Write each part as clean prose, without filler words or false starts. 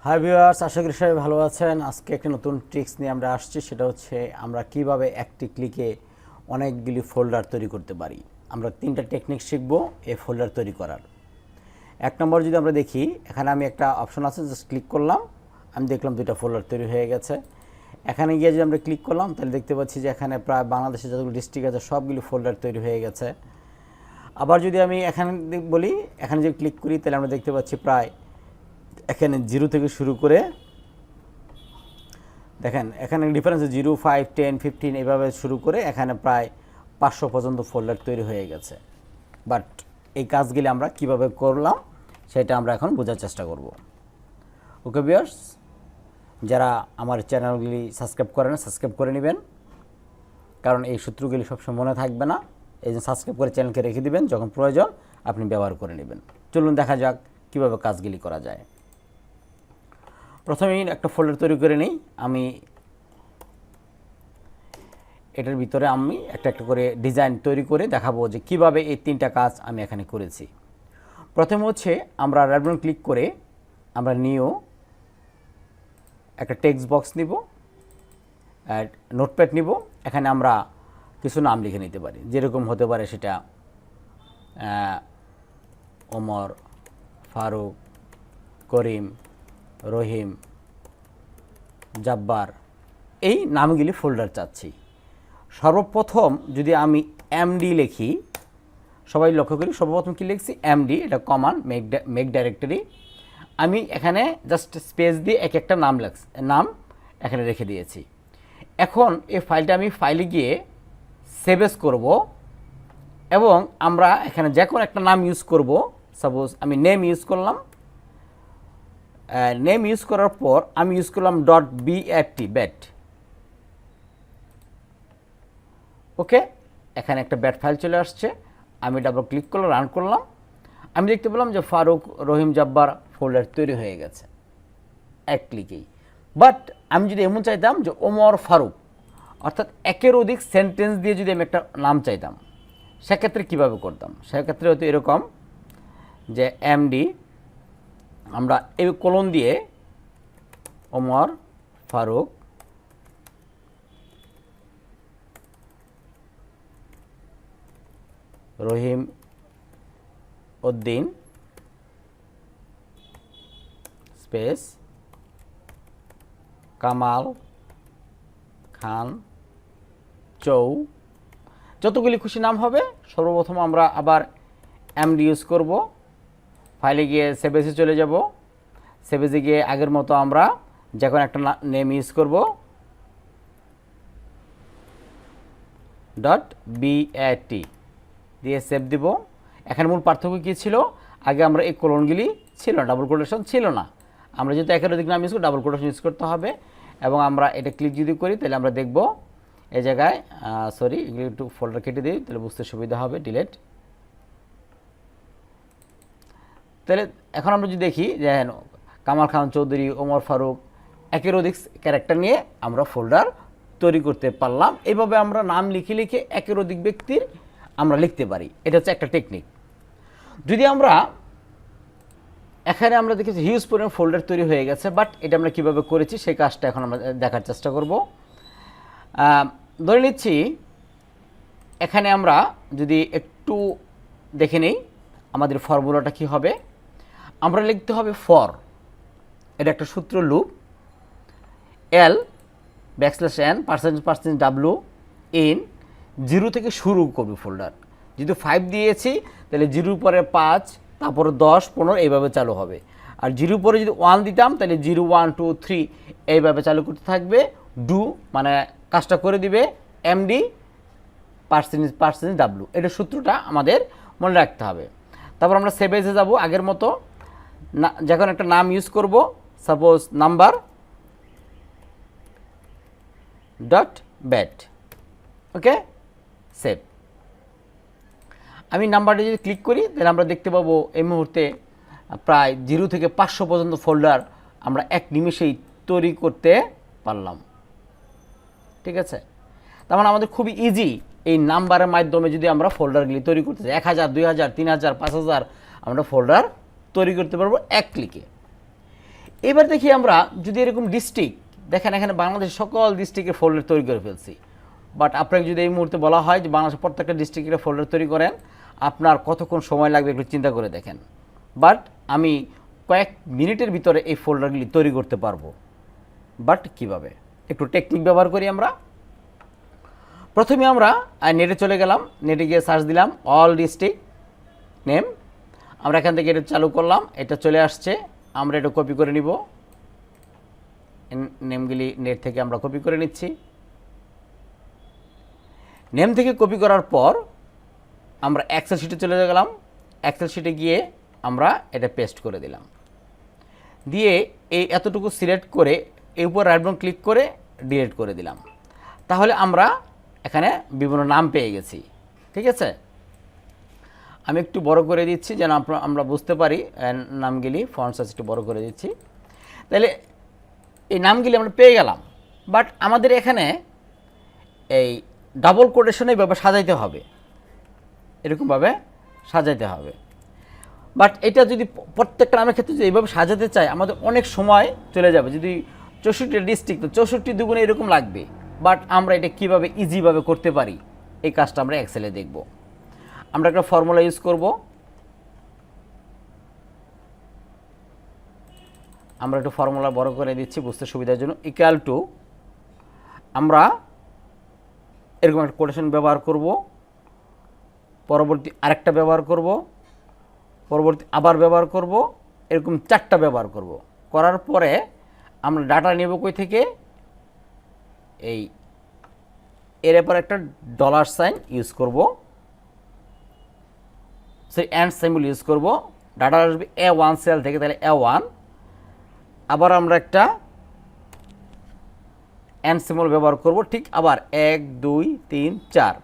Hi viewers, আশা করি সবাই ভালো আছেন। আজকে একটা নতুন ট্রিক্স নিয়ে আমরা আসছি, সেটা হচ্ছে আমরা কিভাবে একটি ক্লিকে অনেকগুলি ফোল্ডার তৈরি করতে পারি। আমরা 3টা টেকনিক শিখব এই ফোল্ডার তৈরি করার। এক নম্বর যদি আমরা দেখি, এখানে আমি একটা অপশন আছে, জাস্ট ক্লিক করলাম, আমি দেখলাম 2টা ফোল্ডার তৈরি হয়ে গেছে। এখানে গিয়ে যদি আমরা ক্লিক করলাম তাহলে দেখতে পাচ্ছি যে এখানে প্রায় বাংলাদেশের যতগুলো ডিস্ট্রিক্ট আছে সবগুলো ফোল্ডার তৈরি হয়ে গেছে। আবার যদি আমি এখানে বলি, এখানে যদি ক্লিক করি তাহলে আমরা দেখতে পাচ্ছি প্রায় এখানে 0 থেকে শুরু করে, দেখেন এখানে ডিফারেন্স 0, 5, 10, 15 এভাবে শুরু করে এখানে প্রায় 500 পর্যন্ত ফোল্ডার তৈরি হয়ে গেছে। বাট এই কাজগুলি আমরা কিভাবে করলাম সেটা আমরা এখন বোঝার চেষ্টা করব। ওকে ভিউয়ার্স, যারা আমার চ্যানেলগুলি সাবস্ক্রাইব করে না, সাবস্ক্রাইব করে নেবেন, কারণ এই সূত্রগুলি সবসময় মনে থাকবে না। এই জন্য সাবস্ক্রাইব করে চ্যানেলকে রেখে দিবেন, যখন প্রয়োজন আপনি ব্যবহার করে নেবেন। চলুন দেখা যাক কীভাবে কাজগুলি করা যায়। প্রথমেই একটা ফোল্ডার তৈরি করে নিই। আমি এটার ভিতরে আমি একটা একটা করে ডিজাইন তৈরি করে দেখাবো যে কিভাবে এই 3টা কাজ আমি এখানে করেছি। প্রথমে হচ্ছে আমরা রাইট বাটন ক্লিক করে আমরা নিউ একটা টেক্সট বক্স নিব, নোটপ্যাড নিব। এখানে আমরা কিছু নাম লিখে নিতে পারি, যেরকম হতে পারে সেটা ওমর, ফারুক, করিম, রহিম, জাব্বার, এই নামগুলি ফোল্ডার চাচ্ছি। সর্বপ্রথম যদি আমি এমডি লিখি, সবাই লক্ষ্য করি সর্বপ্রথম কি লিখছি, এমডি, এটা কমান্ড মেক ডাইরেক্টরি। আমি এখানে জাস্ট স্পেস দিয়ে এক একটা নাম এখানে রেখে দিয়েছি। এখন এই ফাইলটা আমি ফাইলে গিয়ে সেভ এস করব এবং আমরা এখানে যে কোনো একটা নাম ইউজ করব। সাপোজ আমি নেম ইউজ করলাম। নেম ইউজ করার পর আমি ইউজ করলাম .bat। ওকে, এখানে একটা ব্যাট ফাইল চলে আসছে। আমি ডাবল ক্লিক করলাম, রান করলাম। আমি দেখতে পেলাম যে ফারুক, রহিম, জাব্বার ফোল্ডার তৈরি হয়ে গেছে এক ক্লিকেই। বাট আমি যদি এমন চাইতাম যে ওমর, ফারুক, অর্থাৎ একের অধিক সেন্টেন্স দিয়ে যদি আমি একটা নাম চাইতাম, সেক্ষেত্রে কীভাবে করতাম? সেক্ষেত্রে হয়তো এরকম যে এমডি, আমরা এই কোলন দিয়ে ওমর, ফারুক, রহিম উদ্দিন স্পেস কামাল খান চৌ, যতগুলি খুশি নাম হবে সর্বপ্রথম আমরা আবার এমডি ইউজ করব। ফাইলে গিয়ে সেভেজে চলে যাব। সেভেজে গিয়ে আগের মতো আমরা যে কোনো একটা নেম ইউজ করব, .bat দিয়ে সেভ দিব। এখানে মূল পার্থক্য কী ছিল? আগে আমরা এই কোলনগুলি ছিল না, ডাবল কোটেশন ছিল না। আমরা যেহেতু একের অধিক নাম ইউজ করি, ডাবল কোটেশন ইউজ করতে হবে। এবং আমরা এটা ক্লিক যদি করি তাহলে আমরা দেখব এই জায়গায়, সরি এগুলি একটু ফোল্ডার কেটে দিই তাহলে বুঝতে সুবিধা হবে, ডিলেট। তাহলে এখন আমরা যদি দেখি যে কামাল খান চৌধুরী, ওমর, ফারুক, একের অধিক ক্যারেক্টার নিয়ে আমরা ফোল্ডার তৈরি করতে পারলাম। এইভাবে আমরা নাম লিখে লিখে একের অধিক ব্যক্তির আমরা লিখতে পারি। এটা হচ্ছে একটা টেকনিক। যদি আমরা এখানে আমরা দেখেছি হিউজ পরিমাণ ফোল্ডার তৈরি হয়ে গেছে, বাট এটা আমরা কীভাবে করেছি সেই কাজটা এখন আমরা দেখার চেষ্টা করব। ধরে নিচ্ছি এখানে আমরা যদি একটু দেখে নেই আমাদের ফর্মুলাটা কি হবে। আমরা লিখতে হবে ফর, এটা একটা সূত্র loop, L \n %w in 0 থেকে শুরু করবে ফোল্ডার। যেহেতু 5 দিয়েছি তাহলে 0 পরে 5, তারপরে 10, 15 এইভাবে চালু হবে। আর 0 পরে যদি 1 দিতাম তাহলে 0, 1, 2, 3 এইভাবে চালু করতে থাকবে। ডু মানে কাজটা করে দিবে এমডি %w, এটা সূত্রটা আমাদের মনে রাখতে হবে। তারপর আমরা সেভ এজে যাব, আগের মতো যখন একটা নাম ইউজ করব, সাপোজ নাম্বার .bat। ওকে, সেভ। আমি নাম্বারটা যদি ক্লিক করি তাহলে আমরা দেখতে পাবো এই মুহূর্তে প্রায় 0 থেকে 500 পর্যন্ত ফোল্ডার আমরা এক নিমেষেই তৈরি করতে পারলাম। ঠিক আছে, তার মানে আমাদের খুবই ইজি এই নাম্বারের মাধ্যমে যদি আমরা ফোল্ডারগুলি তৈরি করতে চাই, 1000, 2000, 3000, 5000 আমরা ফোল্ডার তৈরি করতে পারবো এক ক্লিকে। এবার দেখি আমরা যদি এরকম ডিস্ট্রিক্ট দেখেন, এখানে বাংলাদেশের সকল ডিস্ট্রিক্টের ফোল্ডার তৈরি করে ফেলছি। বাট আপনাকে যদি এই মুহূর্তে বলা হয় যে বাংলাদেশের প্রত্যেকটা ডিস্ট্রিক্টের ফোল্ডার তৈরি করেন, আপনার কতক্ষণ সময় লাগবে একটু চিন্তা করে দেখেন। বাট আমি কয়েক মিনিটের ভিতরে এই ফোল্ডারগুলি তৈরি করতে পারবো। বাট কিভাবে, একটু টেকনিক ব্যবহার করি আমরা। প্রথমে আমরা নেটে চলে গেলাম, নেটে গিয়ে সার্চ দিলাম অল ডিস্ট্রিক্ট নেম। আমরা এখান থেকে এটা চালু করলাম, এটা চলে আসছে। আমরা এটা কপি করে নিব, নেমগুলি নেট থেকে আমরা কপি করে নিচ্ছি। নেম থেকে কপি করার পর আমরা এক্সেল শিটে চলে গেলাম। এক্সেল শিটে গিয়ে আমরা এটা পেস্ট করে দিলাম, দিয়ে এই এতটুকু সিলেক্ট করে এর উপর রাইট বাটন ক্লিক করে ডিলিট করে দিলাম। তাহলে আমরা এখানে বিভিন্ন নাম পেয়ে গেছি। ঠিক আছে, আমি একটু বড় করে দিচ্ছি যেন আমরা বুঝতে পারি নামগুলি। ফন্ট সাইজ একটু বড় করে দিচ্ছি। তাহলে এই নামগুলি আমরা পেয়ে গেলাম। বাট আমাদের এখানে এই ডাবল কোটেশনে এইভাবে সাজাইতে হবে, এরকমভাবে সাজাইতে হবে। বাট এটা যদি প্রত্যেকটা নামের ক্ষেত্রে যদি এইভাবে সাজাতে চাই, আমাদের অনেক সময় চলে যাবে। যদি 64 ডিস্ট্রিক্ট, তো 64 দুগুণে এরকম লাগবে। বাট আমরা এটা কীভাবে ইজিভাবে করতে পারি, এই কাজটা আমরা এক্সেলে দেখব। আমরা একটা ফর্মুলা ইউজ করব। আমরা একটু ফর্মুলা বড় করে দিচ্ছি বুঝতে সুবিধার জন্য। ইকুয়াল টু, আমরা এরকম একটা কোটেশন ব্যবহার করব, পরবর্তী আরেকটা ব্যবহার করব, পরবর্তী আবার ব্যবহার করব, এরকম 4টা ব্যবহার করব। করার পরে আমরা ডাটা নেব কই থেকে, এই এর পর একটা ডলার সাইন ইউজ করব, সেই অ্যান্ড সিম্বল ইউজ করব। ডাটা আসবে A1 সেল থেকে, তাহলে A1। আবার আমরা একটা অ্যান্ড সিম্বল ব্যবহার করব, ঠিক আবার 1 2 3 4।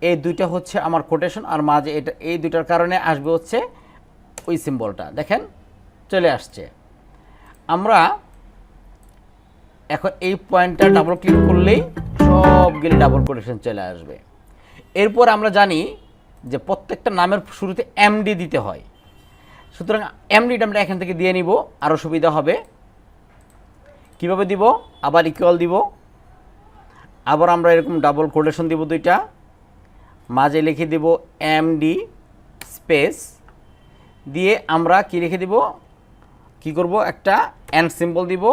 এই দুইটা হচ্ছে আমার কোটেশন, আর মাঝে এটা এই দুইটার কারণে আসবে হচ্ছে ওই সিম্বলটা। দেখেন চলে আসছে। আমরা এখন এই পয়েন্টটা ডাবল ক্লিক করলেই সবগুলি ডাবল কোটেশন চলে আসবে। এরপর আমরা জানি যে প্রত্যেকটা নামের শুরুতে এমডি দিতে হয়, সুতরাং এমডিটা আমরা এখান থেকে দিয়ে নিব, আরও সুবিধা হবে। কিভাবে দিব, আবার ইকুয়াল দিব, আবার আমরা এরকম ডাবল কোটেশন দিব দুইটা, মাঝে লিখে দিব এমডি স্পেস দিয়ে আমরা কি লিখে দিব, কি করব, একটা অ্যান্ড সিম্বল দিব।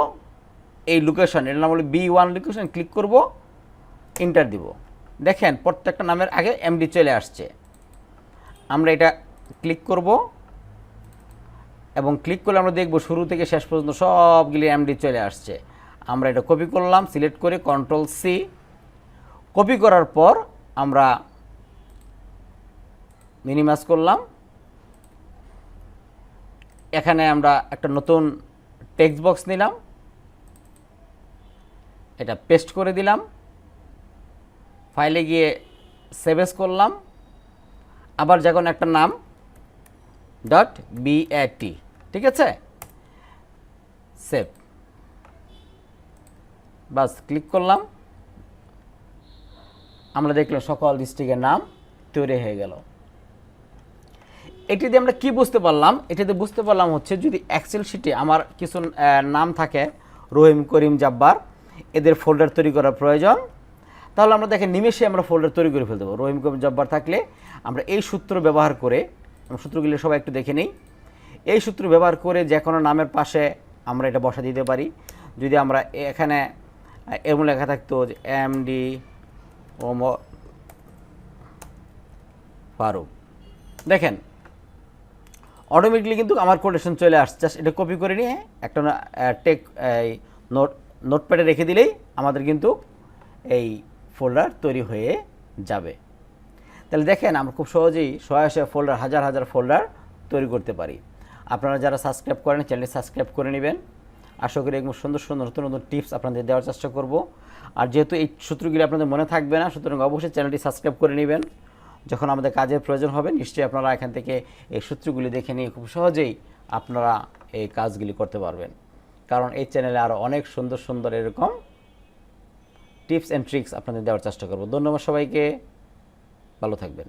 এই লোকেশন, এর নাম হলো B1 লোকেশন, ক্লিক করব, এন্টার দিব। দেখেন প্রত্যেকটা নামের আগে এমডি চলে আসছে। আমরা এটা ক্লিক করব এবং ক্লিক করলে আমরা দেখব শুরু থেকে শেষ পর্যন্ত সবগুলি এমডি চলে আসছে। আমরা এটা কপি করলাম, সিলেক্ট করে কন্ট্রোল সি। কপি করার পর আমরা মিনিমাইজ করলাম। এখানে আমরা একটা নতুন টেক্সট বক্স নিলাম, এটা পেস্ট করে দিলাম, ফাইলে গিয়ে সেভ এস করলাম। আবার যখন একটা নাম .bat, ঠিক আছে, সেভ, বাস ক্লিক করলাম। আমরা দেখলাম সকল ডিস্ট্রিক্টের নাম তৈরি হয়ে গেল। এটি দিয়ে আমরা কি বুঝতে পারলাম, এটাতে বুঝতে পারলাম হচ্ছে যদি এক্সেল শিটে আমার কিছু নাম থাকে, রহিম, করিম, জাব্বার, এদের ফোল্ডার তৈরি করার প্রয়োজন, তাহলে আমরা দেখেন নিমেষে আমরা ফোল্ডার তৈরি করে ফেলতে পারবো। রহিম, করিম, জাব্বার থাকলে আমরা এই সূত্র ব্যবহার করে, সূত্রগুলি সবাই একটু দেখে নিই। এই সূত্র ব্যবহার করে যে কোনো নামের পাশে আমরা এটা বসা দিতে পারি। যদি আমরা এখানে এরকম লেখা থাকতো যে এমডি ওমর ফারুক, দেখেন অটোমেটিকলি কিন্তু আমার কোটেশন চলে আসছে। জাস্ট এটা কপি করে নিয়ে একটা নোটপ্যাডে রেখে দিলেই আমাদের কিন্তু এই ফোল্ডার তৈরি হয়ে যাবে। তাহলে দেখেন আমরা খুব সহজেই শয়ে ফোল্ডার, হাজার হাজার ফোল্ডার তৈরি করতে পারি। আপনারা যারা সাবস্ক্রাইব করেন চ্যানেলটি সাবস্ক্রাইব করে নেবেন। আশা করি এরকম সুন্দর সুন্দর নতুন নতুন টিপস আপনাদের দেওয়ার চেষ্টা করব। আর যেহেতু এই সূত্রগুলি আপনাদের মনে থাকবে না, সুতরাং অবশ্যই চ্যানেলটি সাবস্ক্রাইব করে নেবেন। যখন আমাদের কাজের প্রয়োজন হবে নিশ্চয়ই আপনারা এখান থেকে এই সূত্রগুলি দেখে নিয়ে খুব সহজেই আপনারা এই কাজগুলি করতে পারবেন। কারণ এই চ্যানেলে আরও অনেক সুন্দর সুন্দর এরকম টিপস অ্যান্ড ট্রিক্স আপনাদের দেওয়ার চেষ্টা করব। ধন্যবাদ সবাইকে, ভালো থাকবেন।